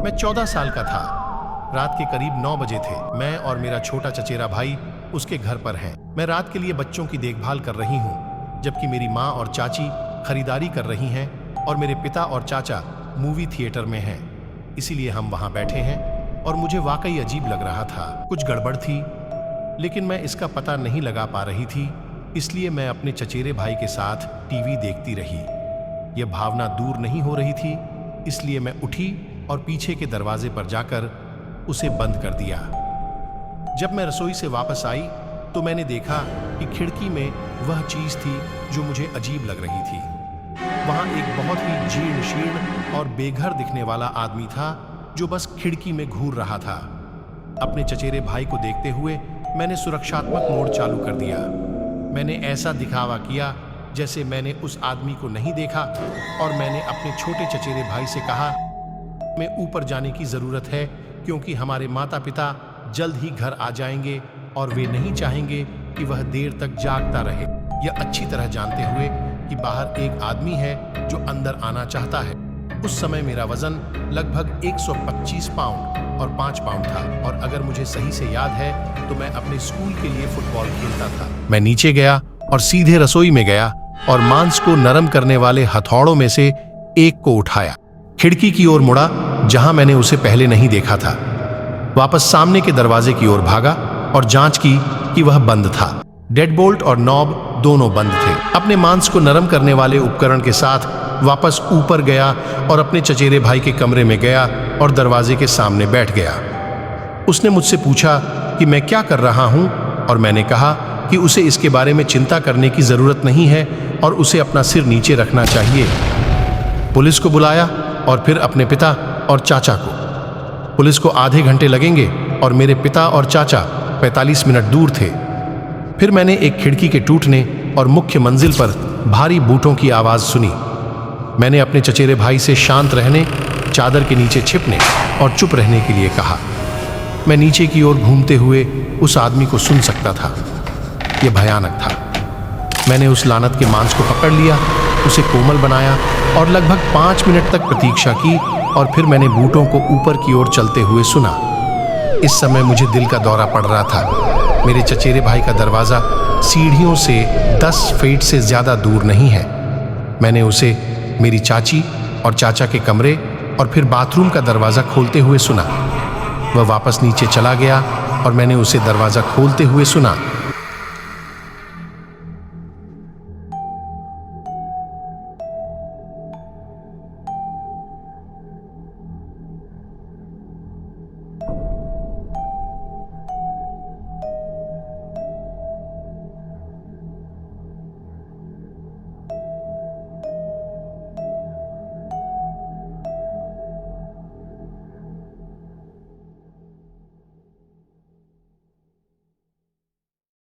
मैं 14 साल का था। रात के करीब 9 बजे थे। मैं और मेरा छोटा चचेरा भाई उसके घर पर हैं। मैं रात के लिए बच्चों की देखभाल कर रही हूँ, जबकि मेरी माँ और चाची खरीदारी कर रही हैं और मेरे पिता और चाचा मूवी थिएटर में हैं। इसीलिए हम वहाँ बैठे हैं और मुझे वाकई अजीब लग रहा था। कुछ गड़बड़ थी, लेकिन मैं इसका पता नहीं लगा पा रही थी। इसलिए मैं अपने चचेरे भाई के साथ टीवी देखती रही। यह भावना दूर नहीं हो रही थी, इसलिए मैं उठी और पीछे के दरवाजे पर जाकर उसे बंद कर दिया। जब मैं रसोई से वापस आई तो मैंने देखा कि खिड़की में वह चीज थी जो मुझे अजीब लग रही थी। वहां एक बहुत ही जीर्ण शीर्ण और बेघर दिखने वाला आदमी था जो बस खिड़की में घूर रहा था। अपने चचेरे भाई को देखते हुए मैंने सुरक्षात्मक मोड चालू कर दिया। मैंने ऐसा दिखावा किया जैसे मैंने उस आदमी को नहीं देखा और मैंने अपने छोटे चचेरे भाई से कहा, मैं ऊपर जाने की जरूरत है क्योंकि हमारे माता पिता जल्द ही घर आ जाएंगे और वे नहीं चाहेंगे कि वह देर तक जागता रहे। यह अच्छी तरह जानते हुए कि बाहर एक आदमी है जो अंदर आना चाहता है। उस समय मेरा वजन लगभग 125 पाउंड और 5 पाउंड था और अगर मुझे सही से याद है तो मैं अपने स्कूल के लिए फुटबॉल खेलता था। मैं नीचे गया और सीधे रसोई में गया और मांस को नरम करने वाले हथौड़ों में से एक को उठाया। खिड़की की ओर मुड़ा जहां मैंने उसे पहले नहीं देखा था। वापस सामने के दरवाजे की ओर भागा और जांच की कि वह बंद था। डेडबोल्ट और नॉब दोनों बंद थे। अपने मांस को नरम करने वाले उपकरण के साथ वापस ऊपर गया और अपने चचेरे भाई के कमरे में गया और दरवाजे के सामने बैठ गया। उसने मुझसे पूछा कि मैं क्या कर रहा हूं और मैंने कहा कि उसे इसके बारे में चिंता करने की जरूरत नहीं है और उसे अपना सिर नीचे रखना चाहिए। पुलिस को बुलाया और फिर अपने पिता और चाचा को। पुलिस को आधे घंटे लगेंगे और मेरे पिता और चाचा 45 मिनट दूर थे। फिर मैंने एक खिड़की के टूटने और मुख्य मंजिल पर भारी बूटों की आवाज सुनी। मैंने अपने चचेरे भाई से शांत रहने, चादर के नीचे छिपने और चुप रहने के लिए कहा। मैं नीचे की ओर घूमते हुए उस आदमी को सुन सकता था। यह भयानक था। मैंने उस लानत के मांस को पकड़ लिया, उसे कोमल बनाया और लगभग 5 मिनट तक प्रतीक्षा की और फिर मैंने बूटों को ऊपर की ओर चलते हुए सुना। इस समय मुझे दिल का दौरा पड़ रहा था। मेरे चचेरे भाई का दरवाजा सीढ़ियों से 10 फीट से ज्यादा दूर नहीं है। मैंने उसे मेरी चाची और चाचा के कमरे और फिर बाथरूम का दरवाजा खोलते हुए सुना। वह वापस नीचे चला गया और मैंने उसे दरवाजा खोलते हुए सुना।